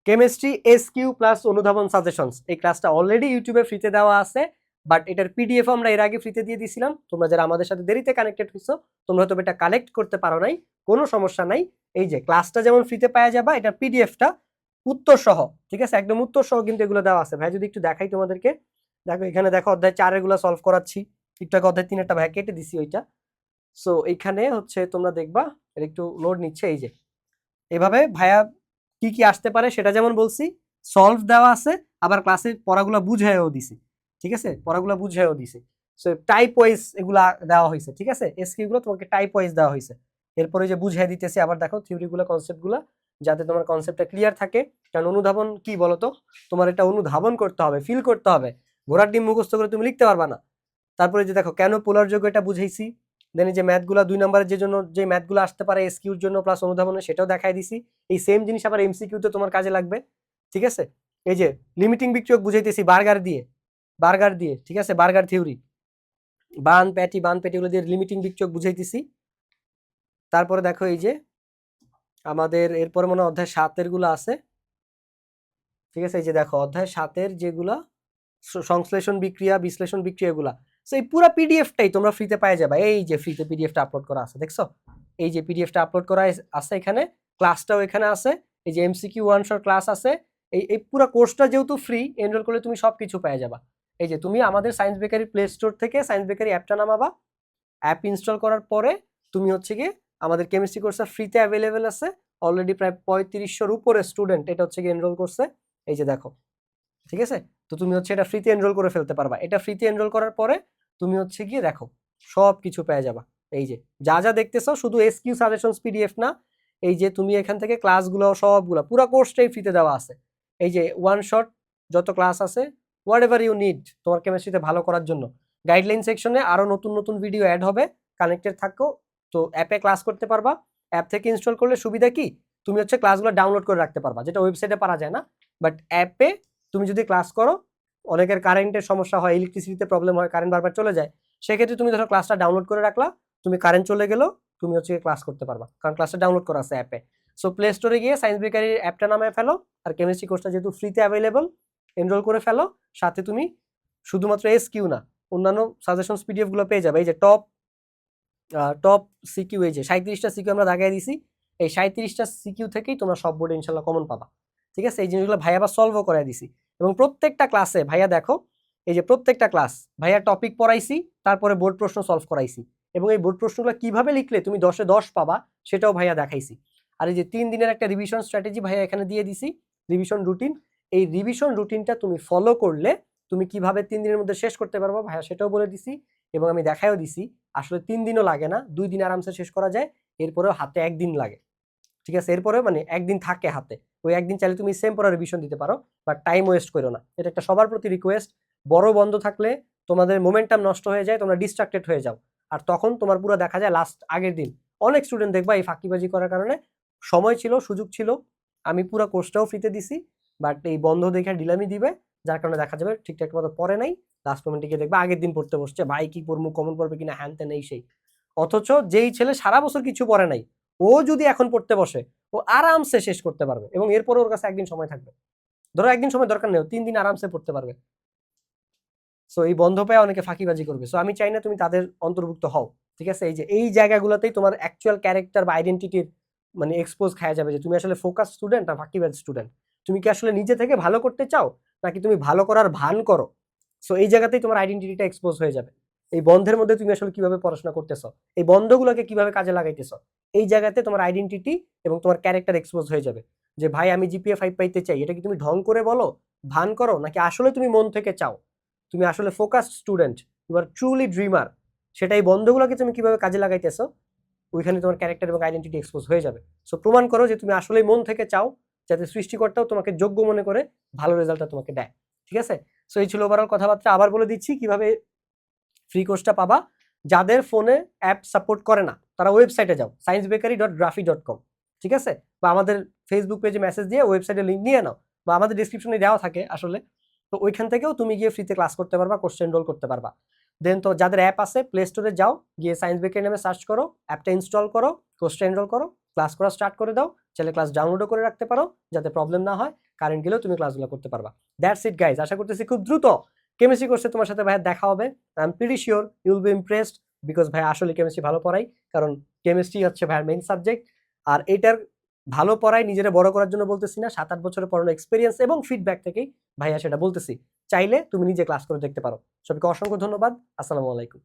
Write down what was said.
Chemistry SQ plus অনুধাবন suggestions, এই ক্লাসটা অলরেডি ইউটিউবে ফ্রিতে দেওয়া আছে, বাট এটার পিডিএফ আমরা এর আগে ফ্রিতে দিয়ে দিয়েছিলাম। তোমরা যারা আমাদের সাথে দেরিতে কানেক্টেড হইছো, তোমরা হয়তো এটা কালেক্ট করতে পারো নাই, কোনো সমস্যা নাই। এই যে ক্লাসটা যেমন ফ্রিতে পাওয়া যাবে, এটার পিডিএফটা উত্তর সহ, ঠিক আছে, একদম উত্তর সহ কিন্তু এগুলো দেওয়া আছে। ভাই যদি একটু দেখাই তোমাদেরকে, দেখো এখানে দেখো অধ্যায় 4 এগুলো সলভ করাচ্ছি, একটু আগে অধ্যায় 3 একটা ভাই কেটে দিছি ওইটা। সো এইখানে হচ্ছে তোমরা দেখবা এর একটু লোড নিচ্ছে। এই যে এভাবে ভাইয়া কি কি আসতে পারে সেটা যেমন বলছি, সলভ দেওয়া আছে, আবার ক্লাসে পড়াগুলো বুঝাইও দিছি, ঠিক আছে, পড়াগুলো বুঝাইও দিছি। সো টাইপ ওয়াইজ এগুলা দেওয়া হয়েছে, ঠিক আছে, এসকিউ গুলো তোমাকে টাইপ ওয়াইজ দেওয়া হয়েছে। এরপরে যে বুঝাই দিতেছি, আবার দেখো থিওরিগুলো কনসেপ্টগুলো, যাতে তোমার কনসেপ্টটা ক্লিয়ার থাকে। কারণ অনুধাবন কি বলতো, তোমার এটা অনুধাবন করতে হবে, ফিল করতে হবে, ঘোড়ার ডিম মুখস্থ করে তুমি লিখতে পারবা না। তারপরে যে দেখো কেন পোলার যোগ এটা বুঝাইছি, দেন এই যে ম্যাথগুলো 2 নম্বরের যে জন্য যে ম্যাথগুলো আসতে পারে এসকিউর জন্য প্লাস অনুধাবনে, সেটাও দেখাই দিছি। এই সেম জিনিস আবার এমসিকিউতে তোমার কাজে লাগবে, ঠিক আছে। এই যে লিমিটিং বিক্রিয়ক বুঝাইতেছি বার্গার দিয়ে, ঠিক আছে, বার্গার থিওরি, বান প্যাটি গুলো দিয়ে লিমিটিং বিক্রিয়ক বুঝাইতেছি। তারপরে দেখো এই যে আমাদের এরপরে মনে অধ্যায় 7 গুলো আছে, ঠিক আছে। এই যে দেখো অধ্যায় 7 যেগুলা সংশ্লেষণ বিক্রিয়া, বিশ্লেষণ বিক্রিয়া গুলা, সো এই পুরো পিডিএফটাই তোমরা ফ্রিতে পাই যাবে। এই যে ফ্রিতে পিডিএফটা আপলোড করা আছে, দেখছো, এই যে পিডিএফটা আপলোড করা আছে এখানে, ক্লাসটাও এখানে আছে, এই যে এমসিকিউ ওয়ান শট ক্লাস আছে। এই পুরো কোর্সটা যেহেতু ফ্রি, এনরোল করলে তুমি সবকিছু পেয়ে যাবা। এই যে তুমি আমাদের সায়েন্স বেকারি প্লে স্টোর থেকে সায়েন্স বেকারি অ্যাপটা নামাবা, অ্যাপ ইনস্টল করার পরে তুমি হচ্ছে গিয়ে আমাদের কেমিস্ট্রি কোর্সটা ফ্রিতে অ্যাভেলেবেল আছে। অলরেডি প্রায় 3500-র উপরে স্টুডেন্ট এটা হচ্ছে গিয়ে এনরোল করছে, এই যে দেখো, ঠিক আছে। তো তুমি হচ্ছে এটা ফ্রিতে এনরোল করে ফেলতে পারবা। এটা ফ্রিতে এনরোল করার পরে তুমি হচ্ছে গিয়ে দেখো সব কিছু পেয়ে যাবা। এই যে যা যা দেখতেছো শুধু এসকিউ সাজেশনস পিডিএফ না, এই যে তুমি এখান থেকে ক্লাসগুলো সবগুলো পুরো কোর্সটাই ফ্রিতে দেওয়া আছে। এই যে ওয়ান শট যত ক্লাস আছে, হোয়াট এভার ইউ নিড তোমার কেমিস্ট্রিতে ভালো করার জন্য, গাইডলাইন সেকশনে আরো নতুন নতুন ভিডিও অ্যাড হবে, কানেক্টেড থাকো। তো অ্যাপে ক্লাস করতে পারবা। অ্যাপ থেকে ইনস্টল করলে সুবিধা কি, তুমি হচ্ছে ক্লাসগুলো ডাউনলোড করে রাখতে পারবা, যেটা ওয়েবসাইটে পারা যায় না। বাট অ্যাপে তুমি যদি ক্লাস করো, অনেকের কারেন্টের সমস্যা হয়, ইলেকট্রিসিটিতে প্রবলেম হয়, কারেন্ট বারবার চলে যায়, সেক্ষেত্রে তুমি ধরো ক্লাসটা ডাউনলোড করে রাখলা, তুমি কারেন্ট চলে গেলেও তুমি হচ্ছে ক্লাস করতে পারবা, কারণ ক্লাসটা ডাউনলোড করা আছে অ্যাপে। সো প্লে স্টোরে গিয়ে সায়েন্স বেকারির অ্যাপটা নামায় ফেলো, আর কেমিস্ট্রি কোর্সটা যেহেতু ফ্রিতে অ্যাভেলেবল, এনরোল করে ফেলো। সাথে তুমি শুধুমাত্র এসকিউ না, অন্যান্য সাজেশনস পিডিএফ গুলো পেয়ে যাবে। এই যে টপ সিকিউ, এই যে 37টা সিকিউ আমরা দাগাই দিছি, এই 37টা সিকিউ থেকেই তোমরা সব বোর্ডে ইনশাল্লাহ কমন পাবা, ঠিক আছে। এই জিনিসগুলো ভাইয়া আবার সলভও করে দিছি। এবং প্রত্যেকটা ক্লাসে ভাইয়া দেখো, এই যে প্রত্যেকটা ক্লাস ভাইয়া টপিক পড়াইছি, তারপরে বোর্ড প্রশ্ন সলভ করাইছি, এবং এই বোর্ড প্রশ্নগুলো কিভাবে লিখলে তুমি 10-এ 10 পাবা সেটাও ভাইয়া দেখাইছি। আর এই যে 3 দিনের একটা রিভিশন স্ট্র্যাটেজি ভাইয়া এখানে দিয়ে দিছি, রিভিশন রুটিন। এই রিভিশন রুটিনটা তুমি ফলো করলে তুমি কিভাবে 3 দিনের মধ্যে শেষ করতে পারবা ভাইয়া সেটাও বলে দিছি, এবং আমি দেখাইও দিছি আসলে 3 দিনও লাগে না, 2 দিন আরামসে শেষ করা যায়। এরপরেও হাতে 1 দিন লাগে, ঠিক আছে, এরপরে মানে 1 দিন থাকে হাতে, ওই 1 দিন চাইলে তুমি সেম পড়া রিভিশন দিতে পারো, বাট টাইম ওয়েস্ট করো না। এটা একটা সবার প্রতি রিকোয়েস্ট। বড় বন্ধ থাকলে তোমাদের মোমেন্টাম নষ্ট হয়ে যায়, তোমরা ডিস্ট্রাক্টেড হয়ে যাও, আর তখন তোমার পুরো দেখা যায় লাস্ট আগের দিন। অনেক স্টুডেন্ট দেখবা এই ফাঁকিবাজি করার কারণে, সময় ছিল, সুযোগ ছিল, আমি পুরো কোর্সটাও ফ্রিতে দিছি, বাট এই বন্ধ দেখে ডিলামি দিবে, যার কারণে দেখা যাবে ঠিকঠাক মতো পড়ে নাই, লাস্ট মোমেন্টে গিয়ে দেখবা আগের দিন পড়তে বসছে, ভাই কি পড়বো, কমন পড়বে কিনা, হ্যান ত্যান এই সেই। অথচ যেই ছেলে সারা বছর কিছু পড়ে নাই, ও যদি এখন পড়তে বসে, ও আরামসে শেষ করতে পারবে, এবং এরপরে ওর কাছে 1 দিন সময় থাকবে। ধরো 1 দিন সময় দরকার নেই, 3 দিন আরামসে পড়তে পারবে। সো এই বন্ধ পেয়ে অনেকে ফাঁকিবাজি করবে, সো আমি চাই না তুমি তাদের অন্তর্ভুক্ত হও, ঠিক আছে। এই যে এই জায়গাগুলোতেই তোমার অ্যাকচুয়াল ক্যারেক্টার বা আইডেন্টিটির মানে এক্সপোজ খাওয়া যাবে, যে তুমি আসলে ফোকাস স্টুডেন্ট না ফাঁকিবাজ স্টুডেন্ট, তুমি কি আসলে নিজে থেকে ভালো করতে চাও, নাকি তুমি ভালো করার ভান করো। সো এই জায়গাতেই তোমার আইডেন্টিটিটা এক্সপোজ হয়ে যাবে। এই বন্ধের মধ্যে তুমি আসলে কিভাবে পড়াশোনা করতেছো, এই বন্ধগুলোকে কিভাবে কাজে লাগাইতেছো, এই জায়গাতে তোমার আইডেন্টিটি এবং তোমার ক্যারেক্টার এক্সপোজ হয়ে যাবে। যে ভাই আমি জিপিএ 5 পাইতে চাই, এটা কি তুমি ঢং করে বলো, ভান করো, নাকি আসলে তুমি মন থেকে চাও, তুমি আসলে focused student, you are truly dreamer. সেটাই বন্ধগুলোকে তুমি কিভাবে কাজে লাগাইতেছো, ওইখানে তোমার ক্যারেক্টার এবং আইডেন্টিটি এক্সপোজ হয়ে যাবে। সো প্রমাণ করো যে তুমি আসলেই মন থেকে চাও, যাতে সৃষ্টিকর্তাও তোমাকে যোগ্য মনে করে ভালো রেজাল্টটা তোমাকে দেয়, ঠিক আছে। সো এই ছিল ওভারঅল কথাবার্তা। আবার বলে দিচ্ছি কিভাবে ফ্রি কোর্সটা পাবা। যাদের ফোনে অ্যাপ সাপোর্ট করে না তারা ওয়েবসাইটে যাও, sciencebakery.graphy.com, ঠিক আছে, বা আমাদের ফেসবুক পেজে মেসেজ দিয়ে ওয়েবসাইটের লিঙ্ক নিয়ে নাও, বা আমাদের ডিসক্রিপশনে দেওয়া থাকে আসলে। তো ওইখান থেকেও তুমি গিয়ে ফ্রিতে ক্লাস করতে পারবা, কোর্স এনরোল করতে পারবা। দেন তো যাদের অ্যাপ আছে প্লে স্টোরে যাও, গিয়ে সায়েন্স বেকারি নামে সার্চ করো, অ্যাপটা ইনস্টল করো, কোর্সটা এনরোল করো, ক্লাস করা স্টার্ট করে দাও। চাইলে ক্লাস ডাউনলোডও করে রাখতে পারো যাতে প্রবলেম না হয়। কারেন্ট গেলেও তুমি ক্লাসগুলো করতে পারবা। দ্যাটস ইট গাইজ, আশা করতেছি খুব দ্রুত কেমিস্ট্রি কোর্সে তোমার সাথে ভাইয়া দেখা হবে। I am pretty sure you will be impressed, because ভাই আসলে কেমিস্ট্রি ভালো পড়াই, কারণ কেমিস্ট্রি হচ্ছে ভাইয়ের মেইন সাবজেক্ট। আর এটার ভালো পড়াই নিজেরা বড় করার জন্য বলতেছি না, 7-8 বছরের পড়ানো এক্সপিরিয়েন্স এবং ফিডব্যাক থেকেই ভাইয়া সেটা বলতেছি। চাইলে তুমি নিজে ক্লাস করে দেখতে পারো। সবাইকে অসংখ্য ধন্যবাদ। আসসালামু আলাইকুম।